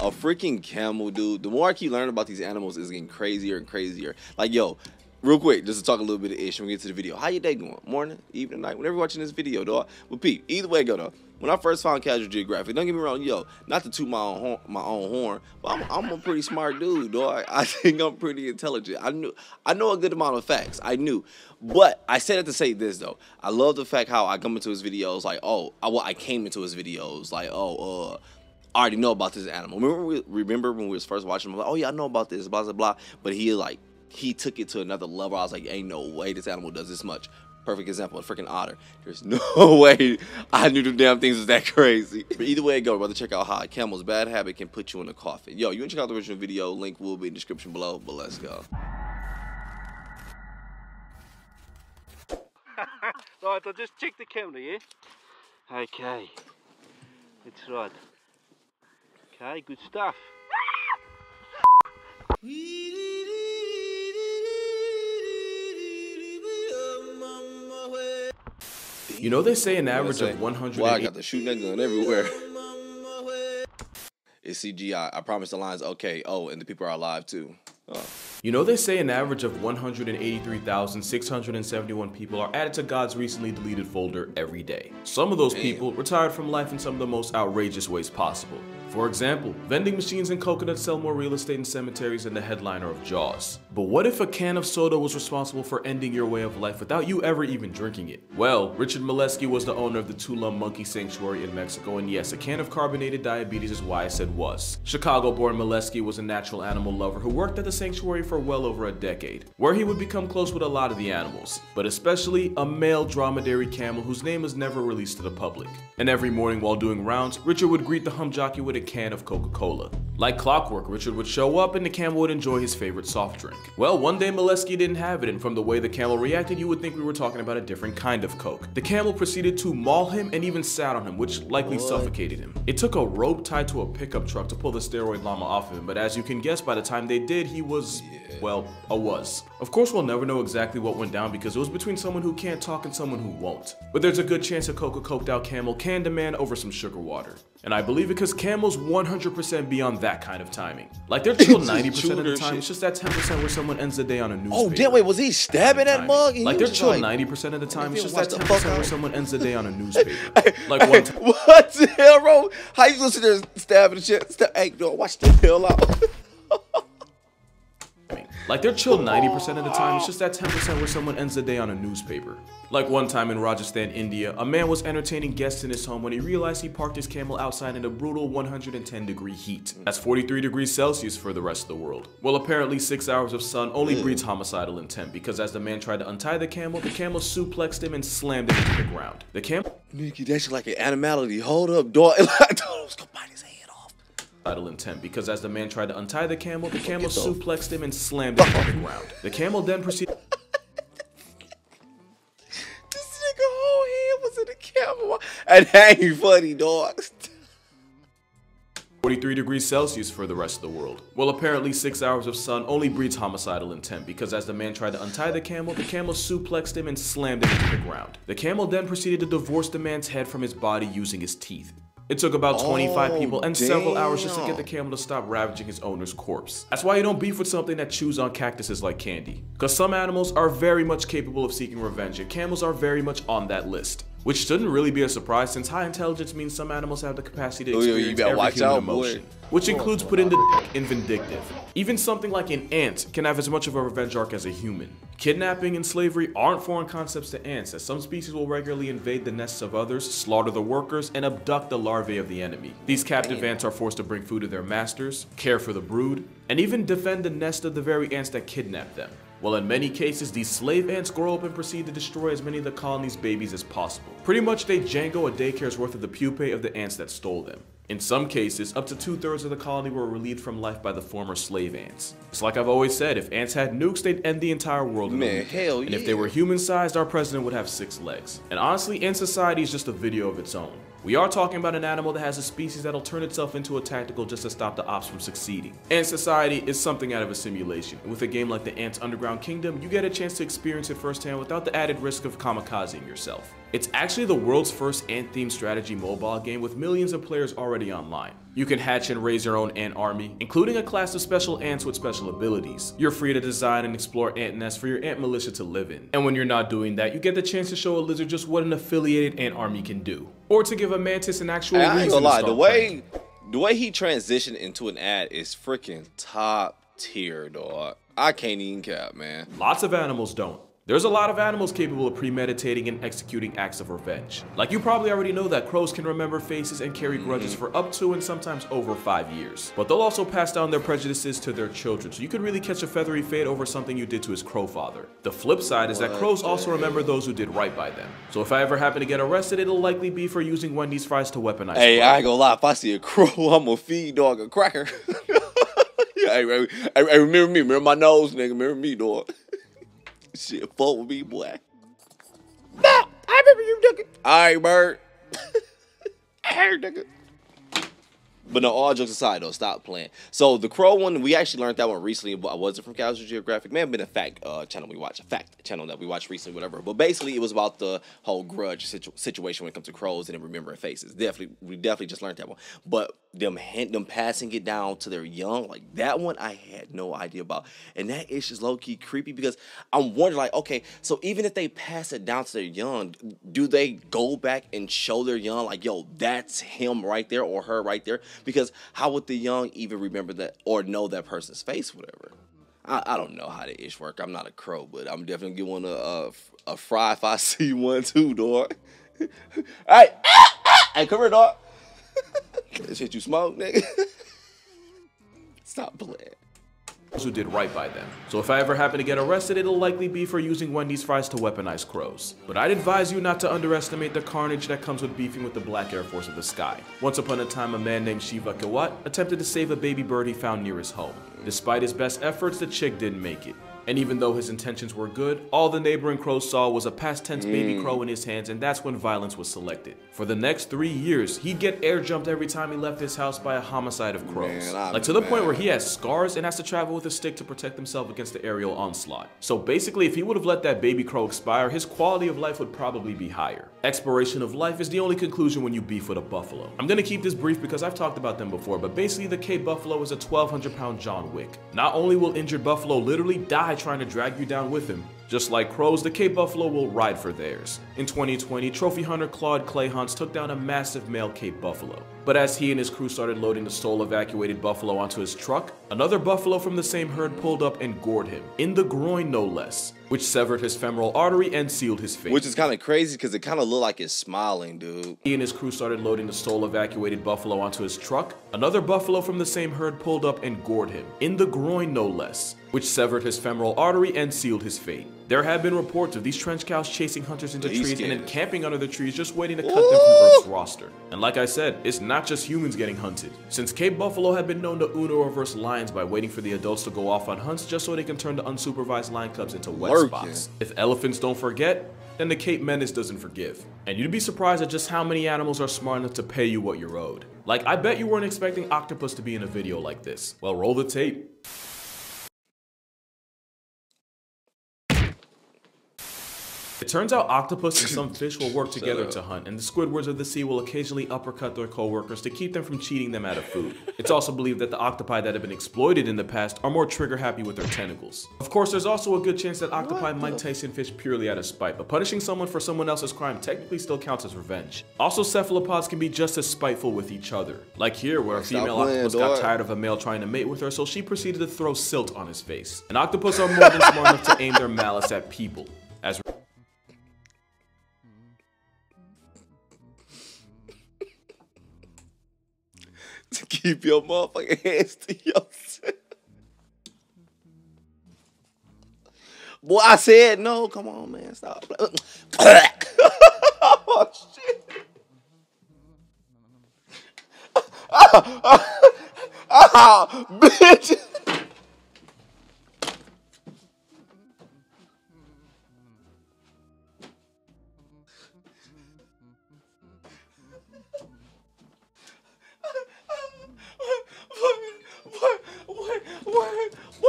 A freaking camel, dude. The more I keep learning about these animals, it's getting crazier and crazier. Like, yo, real quick, just to talk a little bit of ish when we get to the video. How your day going? Morning, evening, night? Whenever you're watching this video, dog. But Pete, either way it go, though. When I first found Casual Geographic, don't get me wrong, yo, not to toot my own horn, but I'm a pretty smart dude, dog. I think I'm pretty intelligent. I know a good amount of facts. I knew. But I said it to say this, though. I love the fact how I come into his videos like, I came into his videos like, I already know about this animal. Remember when we was first watching him, like, oh yeah, I know about this, blah, blah, blah. But he took it to another level. I was like, ain't no way this animal does this much. Perfect example, a freaking otter. There's no way I knew the damn things was that crazy. But either way it go, brother, check out how a camel's bad habit can put you in a coffin. Yo, you can check out the original video. Link will be in the description below, but let's go. Right, I'll just check the camera, yeah? Okay. That's right. Okay, good stuff. You know they say an average of 100. Well, I got the shooting that gun everywhere. It's CGI. I promise the line's okay. Oh, and the people are alive too. Oh. You know they say an average of 183,671 people are added to God's recently deleted folder every day. Some of those people retired from life in some of the most outrageous ways possible. For example, vending machines and coconuts sell more real estate in cemeteries than the headliner of Jaws. But what if a can of soda was responsible for ending your way of life without you ever even drinking it? Well, Richard Molesky was the owner of the Tulum Monkey Sanctuary in Mexico, and yes, a can of carbonated diabetes is why I said was. Chicago-born Molesky was a natural animal lover who worked at the sanctuary for well over a decade, where he would become close with a lot of the animals, but especially a male dromedary camel whose name was never released to the public. And every morning while doing rounds, Richard would greet the hump jockey with a can of Coca-Cola. Like clockwork, Richard would show up and the camel would enjoy his favorite soft drink. Well, one day Molesky didn't have it, and from the way the camel reacted, you would think we were talking about a different kind of Coke. The camel proceeded to maul him and even sat on him, which likely suffocated him. It took a rope tied to a pickup truck to pull the steroid llama off of him, but as you can guess, by the time they did, he was, well, a was. Of course, we'll never know exactly what went down because it was between someone who can't talk and someone who won't. But there's a good chance a coked out camel can demand over some sugar water. And I believe it because camels 100% be on that kind of timing. Like they're chill 90% of the time, it's just that 10% where someone ends the day on a newspaper. Oh damn, wait, was he stabbing that mug? Like they're chill 90% of the time, it's just that 10% where someone ends the day on a newspaper. Like one time. What the hell, bro? How you listen to stabbing shit? Hey, dog, watch the hell out. Like they're chill 90% of the time, it's just that 10% where someone ends the day on a newspaper. Like one time in Rajasthan, India, a man was entertaining guests in his home when he realized he parked his camel outside in a brutal 110-degree heat. That's 43 degrees Celsius for the rest of the world. Well, apparently 6 hours of sun only breeds homicidal intent because as the man tried to untie the camel suplexed him and slammed him into the ground. The camel... Nigga, that's like an animality. Hold up, dog. I thought it was gonna bite his head off. Intent because as the man tried to untie the camel suplexed him and slammed him into the ground. The camel then proceeded... This nigga whole head was in the camel. And that ain't funny, dog. 43 degrees Celsius for the rest of the world. Well, apparently 6 hours of sun only breeds homicidal intent because as the man tried to untie the camel suplexed him and slammed him into the ground. The camel then proceeded to divorce the man's head from his body using his teeth. It took about 25 people and several hours just to get the camel to stop ravaging his owner's corpse. That's why you don't beef with something that chews on cactuses like candy. Because some animals are very much capable of seeking revenge, and camels are very much on that list. Which shouldn't really be a surprise since high intelligence means some animals have the capacity to experience every human emotion. Which includes putting the dick in vindictive. Even something like an ant can have as much of a revenge arc as a human. Kidnapping and slavery aren't foreign concepts to ants, as some species will regularly invade the nests of others, slaughter the workers, and abduct the larvae of the enemy. These captive ants are forced to bring food to their masters, care for the brood, and even defend the nest of the very ants that kidnapped them. Well, in many cases, these slave ants grow up and proceed to destroy as many of the colony's babies as possible. Pretty much they Django a daycare's worth of the pupae of the ants that stole them. In some cases, up to 2/3 of the colony were relieved from life by the former slave ants. It's like I've always said, if ants had nukes, they'd end the entire world in a week. Hell yeah. And if they were human-sized, our president would have 6 legs. And honestly, ant society is just a video of its own. We are talking about an animal that has a species that'll turn itself into a tactical just to stop the ops from succeeding. Ant society is something out of a simulation, and with a game like the Ants Underground Kingdom, you get a chance to experience it firsthand without the added risk of kamikazing yourself. It's actually the world's first ant-themed strategy mobile game with millions of players already online. You can hatch and raise your own ant army, including a class of special ants with special abilities. You're free to design and explore ant nests for your ant militia to live in. And when you're not doing that, you get the chance to show a lizard just what an affiliated ant army can do. Or to give a mantis an actual reason I ain't gonna lie, to start playing. the way he transitioned into an ad is freaking top tier, dog. I can't even cap, man. Lots of animals don't. There's a lot of animals capable of premeditating and executing acts of revenge. Like you probably already know that crows can remember faces and carry grudges for up to and sometimes over 5 years. But they'll also pass down their prejudices to their children, so you could really catch a feathery fade over something you did to his crow father. The flip side is that crows also remember those who did right by them. So if I ever happen to get arrested, it'll likely be for using Wendy's fries to weaponize. Hey, I ain't gonna lie, if I see a crow, I'm gonna feed dog a cracker. Hey, remember me, remember my nose, nigga, remember me, dog. Shit, fuck with me, boy. Nah, I remember you, nigga. All right, bird. Hey, nigga. But no, all jokes aside, though, stop playing. So the crow one, we actually learned that one recently. Was it from Casual Geographic? May have been a fact channel we watched, a fact channel that we watched recently, whatever. But basically, it was about the whole grudge situation when it comes to crows and remembering faces. We definitely just learned that one. But them passing it down to their young, like that one, I had no idea about. And that is just low key creepy because I'm wondering, like, okay, so even if they pass it down to their young, do they go back and show their young, like, yo, that's him right there or her right there? Because how would the young even remember that or know that person's face, whatever? I don't know how the ish work. I'm not a crow, but I'm definitely gonna give one a fry if I see one too, dog. Hey, hey, come here, dog. That shit you smoke, nigga. Stop playing. Who did right by them. So if I ever happen to get arrested, it'll likely be for using Wendy's fries to weaponize crows. But I'd advise you not to underestimate the carnage that comes with beefing with the Black Air Force of the sky. Once upon a time, a man named Shiva Kawat attempted to save a baby bird he found near his home. Despite his best efforts, the chick didn't make it. And even though his intentions were good, all the neighboring crows saw was a past tense baby crow in his hands, and that's when violence was selected. For the next 3 years, he'd get air jumped every time he left his house by a homicide of crows. Like to the point where he has scars and has to travel with a stick to protect himself against the aerial onslaught. So basically, if he would have let that baby crow expire, his quality of life would probably be higher. Expiration of life is the only conclusion when you beef with a buffalo. I'm gonna keep this brief because I've talked about them before, but basically the Cape Buffalo is a 1,200-pound John Wick. Not only will injured buffalo literally die trying to drag you down with him, just like crows, the Cape Buffalo will ride for theirs. In 2020, trophy hunter Claude Clayhans took down a massive male Cape Buffalo. But as he and his crew started loading the soul-evacuated buffalo onto his truck, another buffalo from the same herd pulled up and gored him, in the groin no less, which severed his femoral artery and sealed his fate. Which is kind of crazy because it kind of looked like it's smiling, dude. He and his crew started loading the soul-evacuated buffalo onto his truck, another buffalo from the same herd pulled up and gored him, in the groin no less, which severed his femoral artery and sealed his fate. There have been reports of these trench cows chasing hunters into trees and then camping under the trees just waiting to cut them from Earth's roster. And like I said, it's not just humans getting hunted. Since Cape Buffalo have been known to Uno reverse lions by waiting for the adults to go off on hunts just so they can turn the unsupervised lion cubs into wet spots. If elephants don't forget, then the Cape Menace doesn't forgive. And you'd be surprised at just how many animals are smart enough to pay you what you're owed. Like, I bet you weren't expecting octopus to be in a video like this. Well, roll the tape. It turns out octopus and some fish will work together to hunt, and the Squidwards of the sea will occasionally uppercut their co-workers to keep them from cheating them out of food. It's also believed that the octopi that have been exploited in the past are more trigger happy with their tentacles. Of course, there's also a good chance that octopi might Tyson fish purely out of spite, but punishing someone for someone else's crime technically still counts as revenge. Also, cephalopods can be just as spiteful with each other. Like here, where a female octopus got tired of a male trying to mate with her, so she proceeded to throw silt on his face. And octopus are more than smart enough to aim their malice at people. As to keep your motherfucking hands to yourself. Boy, I said no. Come on, man. Stop. Oh, shit. Bitch.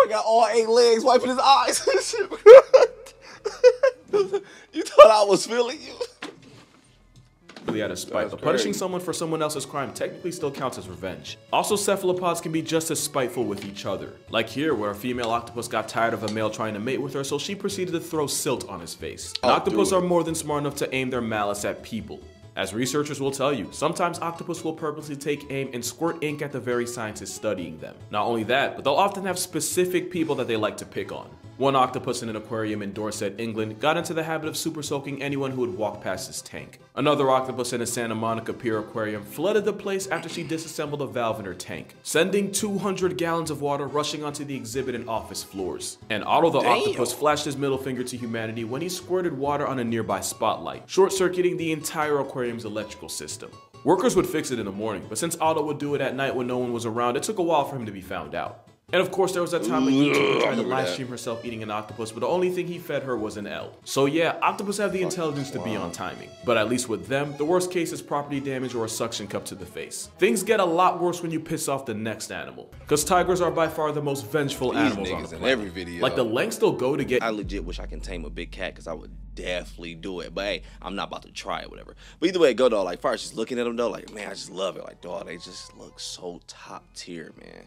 boy got all 8 legs wiping his eyes. You thought I was feeling you? Really out of spite, but punishing someone for someone else's crime technically still counts as revenge. Also, cephalopods can be just as spiteful with each other. Like here, where a female octopus got tired of a male trying to mate with her, so she proceeded to throw silt on his face. And octopus are more than smart enough to aim their malice at people. As researchers will tell you, sometimes octopus will purposely take aim and squirt ink at the very scientists studying them. Not only that, but they'll often have specific people that they like to pick on. One octopus in an aquarium in Dorset, England, got into the habit of super soaking anyone who would walk past his tank. Another octopus in a Santa Monica Pier aquarium flooded the place after she disassembled a valve in her tank, sending 200 gallons of water rushing onto the exhibit and office floors. And Otto the octopus flashed his middle finger to humanity when he squirted water on a nearby spotlight, short-circuiting the entire aquarium's electrical system. Workers would fix it in the morning, but since Otto would do it at night when no one was around, it took a while for him to be found out. And of course, there was that time when YouTuber tried to live stream herself eating an octopus, but the only thing he fed her was an L. So yeah, octopus have the intelligence to be on timing. But at least with them, the worst case is property damage or a suction cup to the face. Things get a lot worse when you piss off the next animal. Cause tigers are by far the most vengeful animals on the planet. In every video. Like the lengths they'll go to get— I legit wish I can tame a big cat because I would definitely do it. But hey, I'm not about to try it, whatever. But either way it go, dog, like first just looking at them though, like man, I just love it. Like dog, they just look so top tier, man.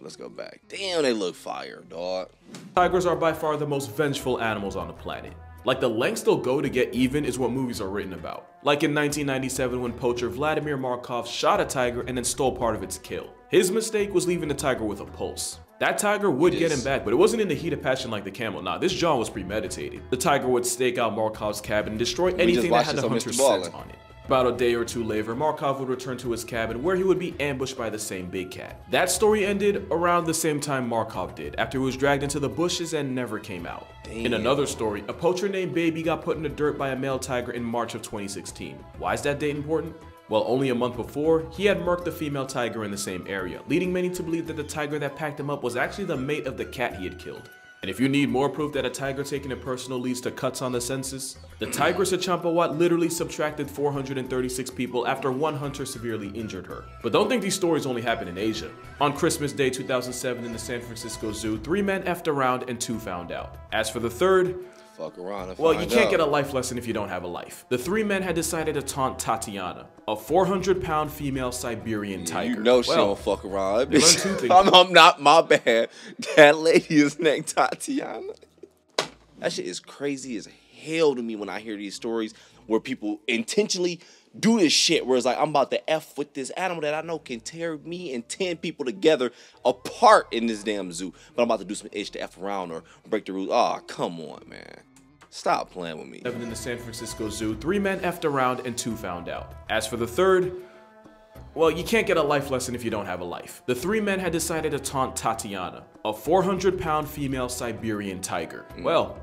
Let's go back. Damn, they look fire, dog. Tigers are by far the most vengeful animals on the planet. Like the lengths they'll go to get even is what movies are written about. Like in 1997 when poacher Vladimir Markov shot a tiger and then stole part of its kill. His mistake was leaving the tiger with a pulse. That tiger would get him back, but it wasn't in the heat of passion like the camel. Nah, this John was premeditated. The tiger would stake out Markov's cabin and destroy anything that had the hunter's scent on it. About a day or two later, Markov would return to his cabin where he would be ambushed by the same big cat. That story ended around the same time Markov did, after he was dragged into the bushes and never came out. Damn. In another story, a poacher named Baby got put in the dirt by a male tiger in March of 2016. Why is that date important? Well, only a month before, he had murked the female tiger in the same area, leading many to believe that the tiger that packed him up was actually the mate of the cat he had killed. And if you need more proof that a tiger taking it personal leads to cuts on the census, the tigress of Champawat literally subtracted 436 people after one hunter severely injured her. But don't think these stories only happen in Asia. On Christmas Day 2007 in the San Francisco Zoo, 3 men effed around and 2 found out. As for the third, fuck around and well, you can't get a life lesson if you don't have a life. The 3 men had decided to taunt Tatiana, a 400-pound female Siberian tiger. You know she don't fuck around. They learned 2 things. I'm not, my bad. That lady is named Tatiana. That shit is crazy as hell to me when I hear these stories where people intentionally do this shit where it's like, I'm about to F with this animal that I know can tear me and 10 people together apart in this damn zoo. But I'm about to do some itch to F around or break the rules. Oh, come on, man. Stop playing with me. In the San Francisco Zoo, 3 men effed around and 2 found out. As for the third, well, you can't get a life lesson if you don't have a life. The 3 men had decided to taunt Tatiana, a 400-pound female Siberian tiger. Well,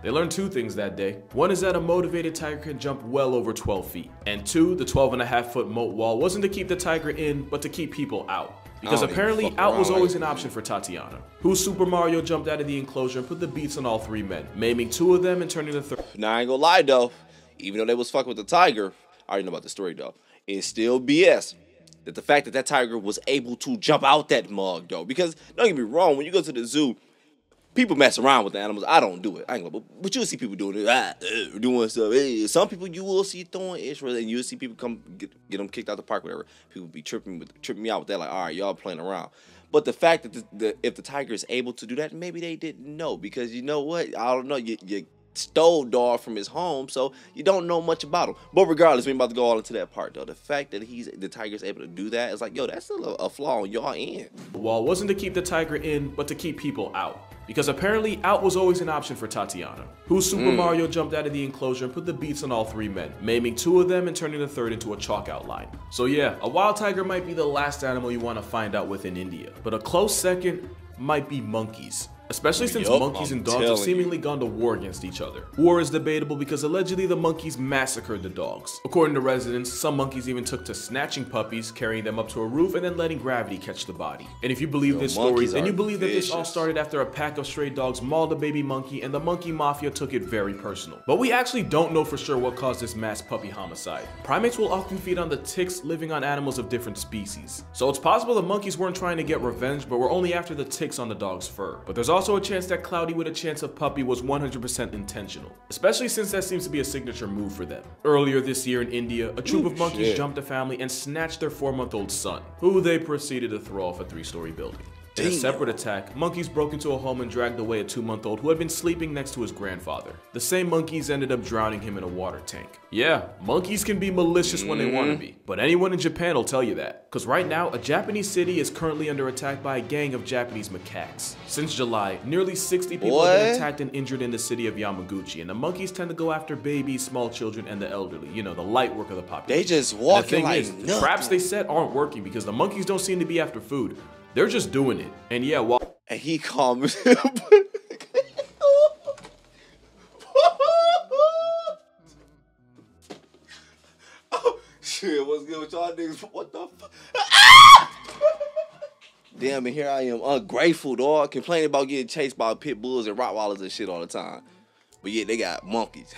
they learned 2 things that day. One is that a motivated tiger can jump well over 12 feet. And 2, the 12.5-foot moat wall wasn't to keep the tiger in, but to keep people out. Because apparently out was always an option for Tatiana, who Super Mario jumped out of the enclosure and put the beats on all 3 men, maiming 2 of them and turning the third. Now I ain't gonna lie though, even though they was fucking with the tiger, I already know about the story though, it's still BS. That the fact that that tiger was able to jump out that mug though, because don't get me wrong, when you go to the zoo, people mess around with the animals. I don't do it. I ain't gonna, but you'll see people doing it, doing stuff. Some people you will see throwing Israel, and you'll see people come get them kicked out the park, whatever. People be tripping me out with that, like, all right, y'all playing around. But the fact that if the tiger is able to do that, maybe they didn't know, because you know what? I don't know. You stole dog from his home, so you don't know much about him. But regardless, we ain't about to go all into that part though. The fact that the tiger's able to do that is like, yo, that's still a flaw on y'all end. The wall wasn't to keep the tiger in, but to keep people out. Because apparently out was always an option for Tatiana, who Super Mario jumped out of the enclosure and put the beats on all 3 men, maiming 2 of them and turning the third into a chalk outline. So yeah, a wild tiger might be the last animal you want to find out with in India, but a close second might be monkeys. especially since Yup, monkeys I'm and dogs have telling seemingly gone to war against each other. War is debatable because allegedly the monkeys massacred the dogs. According to residents, some monkeys even took to snatching puppies, carrying them up to a roof, and then letting gravity catch the body. And if you believe this story, then you believe that this all started after a pack of stray dogs mauled a baby monkey and the monkey mafia took it very personal. But we actually don't know for sure what caused this mass puppy homicide. Primates will often feed on the ticks living on animals of different species. So it's possible the monkeys weren't trying to get revenge, but were only after the ticks on the dog's fur. But there's also a chance that Cloudy with a chance of puppy was 100% intentional, especially since that seems to be a signature move for them. Earlier this year in India, a troop of monkeys jumped a family and snatched their 4-month-old son, who they proceeded to throw off a 3-story building. In a separate attack, monkeys broke into a home and dragged away a 2-month-old who had been sleeping next to his grandfather. The same monkeys ended up drowning him in a water tank. Yeah, monkeys can be malicious when they want to be, but anyone in Japan will tell you that. Cause right now, a Japanese city is currently under attack by a gang of Japanese macaques. Since July, nearly 60 people have been attacked and injured in the city of Yamaguchi, and the monkeys tend to go after babies, small children, and the elderly, you know, the light work of the population. They just walking like nothing. The traps they set aren't working because the monkeys don't seem to be after food. They're just doing it. And yeah, while and he calms oh shit, what's good with y'all niggas? What the fuck? Damn, and here I am, ungrateful, dog, complaining about getting chased by pit bulls and Rottweilers and shit all the time. But yeah, they got monkeys.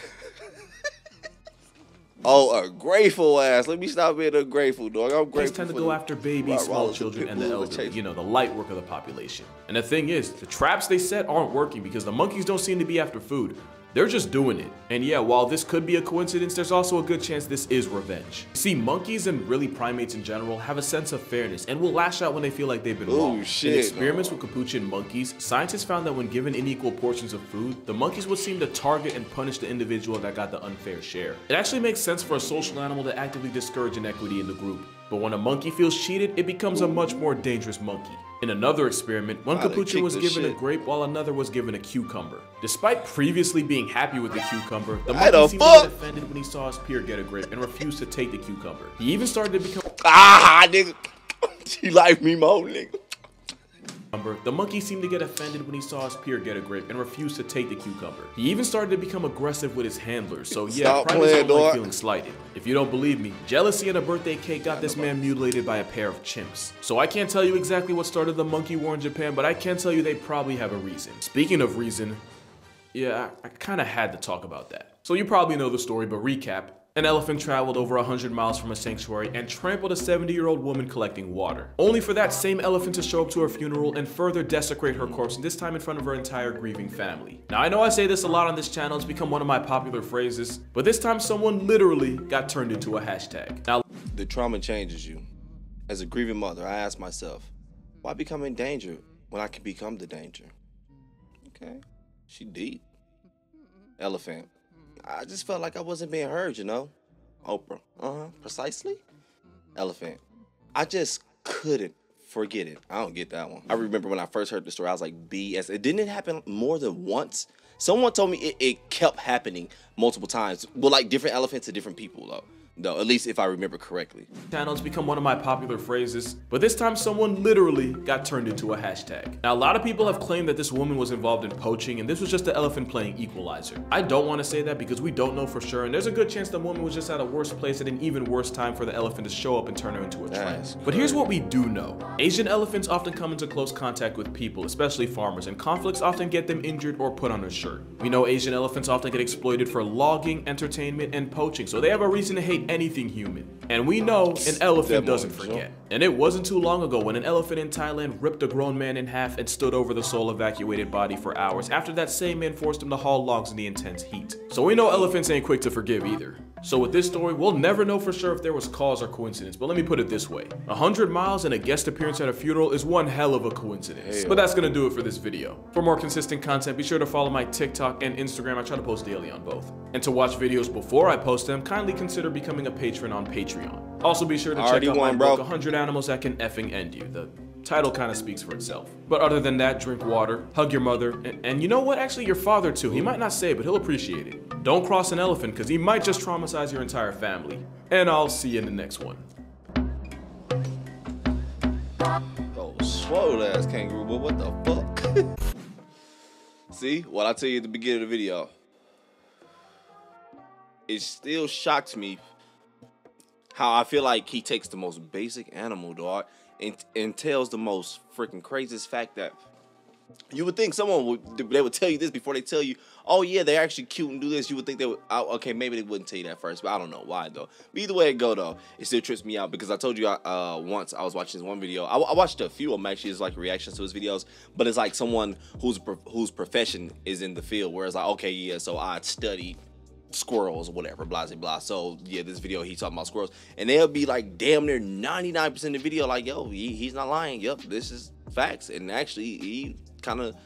Oh, a grateful ass. Let me stop being ungrateful, dog. I'm grateful. They tend to go after babies, small children, and the elderly, you know, the light work of the population. And the thing is, the traps they set aren't working because the monkeys don't seem to be after food. They're just doing it. And yeah, while this could be a coincidence, there's also a good chance this is revenge. See, monkeys and really primates in general have a sense of fairness and will lash out when they feel like they've been wrong. In experiments with capuchin monkeys, scientists found that when given unequal portions of food, the monkeys would seem to target and punish the individual that got the unfair share. It actually makes sense for a social animal to actively discourage inequity in the group. But when a monkey feels cheated, it becomes a much more dangerous monkey. In another experiment, one capuchin was given a grape while another was given a cucumber. Despite previously being happy with the cucumber, the monkey seemed to get offended when he saw his peer get a grape and refused to take the cucumber. He even started to become nigga. She like me more, nigga. The monkey seemed to get offended when he saw his peer get a grape and refused to take the cucumber. He even started to become aggressive with his handlers, so yeah, primates don't like feeling slighted. If you don't believe me, jealousy and a birthday cake got this man mutilated by a pair of chimps. So I can't tell you exactly what started the monkey war in Japan, but I can tell you they probably have a reason. Speaking of reason, yeah, I kinda had to talk about that. So you probably know the story, but recap. An elephant traveled over 100 miles from a sanctuary and trampled a 70-year-old woman collecting water, only for that same elephant to show up to her funeral and further desecrate her corpse, and this time in front of her entire grieving family. Now I know I say this a lot on this channel, it's become one of my popular phrases, but this time someone literally got turned into a hashtag. Now, the trauma changes you. As a grieving mother, I ask myself, why become in danger when I can become the danger? Okay, she deep. Elephant. I just felt like I wasn't being heard, you know? Oprah. Precisely. Elephant. I just couldn't forget it. I don't get that one. I remember when I first heard the story, I was like, BS. It didn't happen more than once. Someone told me it kept happening multiple times. Well, like different elephants to different people, though. At least if I remember correctly. Channel's become one of my popular phrases, but this time someone literally got turned into a hashtag. Now, a lot of people have claimed that this woman was involved in poaching and this was just the elephant playing equalizer. I don't want to say that because we don't know for sure, and there's a good chance the woman was just at a worse place at an even worse time for the elephant to show up and turn her into a trend. But here's what we do know. Asian elephants often come into close contact with people, especially farmers, and conflicts often get them injured or put on a shirt. We know Asian elephants often get exploited for logging, entertainment, and poaching, so they have a reason to hate anything human. And we know an elephant doesn't forget. And it wasn't too long ago when an elephant in Thailand ripped a grown man in half and stood over the soul evacuated body for hours after that same man forced him to haul logs in the intense heat. So we know elephants ain't quick to forgive either. So with this story, we'll never know for sure if there was cause or coincidence, but let me put it this way. 100 miles and a guest appearance at a funeral is one hell of a coincidence. But that's gonna do it for this video. For more consistent content, be sure to follow my TikTok and Instagram. I try to post daily on both. And to watch videos before I post them, kindly consider becoming a patron on Patreon. Also be sure to check out my book, 100 Animals That Can Effing End You. The title kind of speaks for itself. But other than that, drink water, hug your mother, and you know what? Actually, your father too. He might not say it, but he'll appreciate it. Don't cross an elephant, because he might just traumatize your entire family. And I'll see you in the next one. Oh, swole ass kangaroo, but what the fuck? See what I tell you at the beginning of the video. It still shocks me how I feel like he takes the most basic animal, dog, and tells the most freaking craziest fact that you would think someone would tell you this before they tell you, oh yeah, they're actually cute and do this. You would think they would, okay, maybe they wouldn't tell you that first, but I don't know why though. But either way it go though, it still trips me out because I told you once I was watching this one video. I watched a few of them actually as like reactions to his videos, but it's like someone whose profession is in the field, where it's like, okay, yeah, so I studied squirrels or whatever, blah blah blah. So yeah, this video he's talking about squirrels, and they'll be like damn near 99% of the video like, yo, he's not lying. Yep, this is facts. And actually he kind of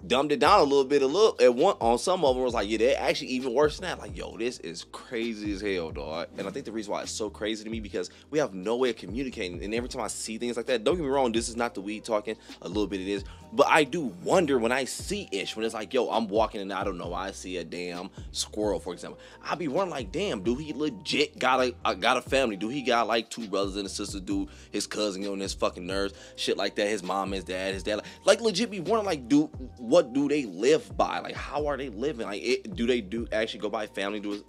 dumbed it down a little bit on some of them. Was like, yeah, they're actually even worse than that. Like, yo, this is crazy as hell, dog. And I think the reason why it's so crazy to me because we have no way of communicating. And every time I see things like that, don't get me wrong, this is not the weed talking, a little bit it is, but I do wonder when I see ish, when it's like, yo, I'm walking and I don't know, I see a damn squirrel, for example, I'll be wondering like, damn, do he legit got a family? Do he got like 2 brothers and a sister? Do his cousin on his fucking nerves, shit like that? His mom, his dad, like legit be wondering like, what do they live by? Like, how are they living? Like, do they actually go by family?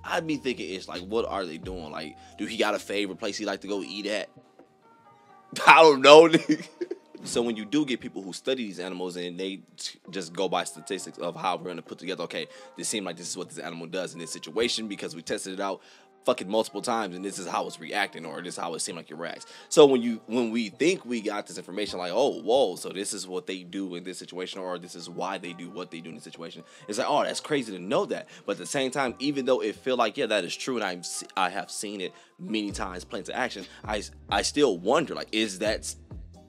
I'd be thinking it's like, what are they doing? Like, do he got a favorite place he like to go eat at? I don't know. So when you do get people who study these animals and they just go by statistics of how we're going to put together, okay, this seems like this is what this animal does in this situation because we tested it out fucking multiple times and this is how it's reacting, or this is how it seemed like it reacts. So when we think we got this information like, oh, whoa, so this is what they do in this situation, or this is why they do what they do in this situation, it's like, oh, that's crazy to know that. But at the same time, even though it feel like, yeah, that is true, and I have seen it many times playing to action, I still wonder, like, is that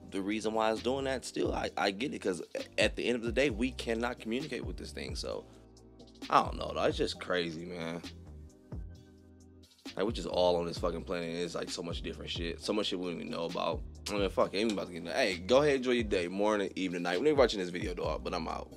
the reason why it's doing that? Still, I get it, because at the end of the day, we cannot communicate with this thing. So I don't know, though. It's just crazy, man. Like, we're just all on this fucking planet. It's like so much different shit. So much shit we don't even know about. I mean, fuck it. Ain't about to get into. Hey, go ahead, enjoy your day. Morning, evening, night. Whenever you're watching this video, dog. But I'm out.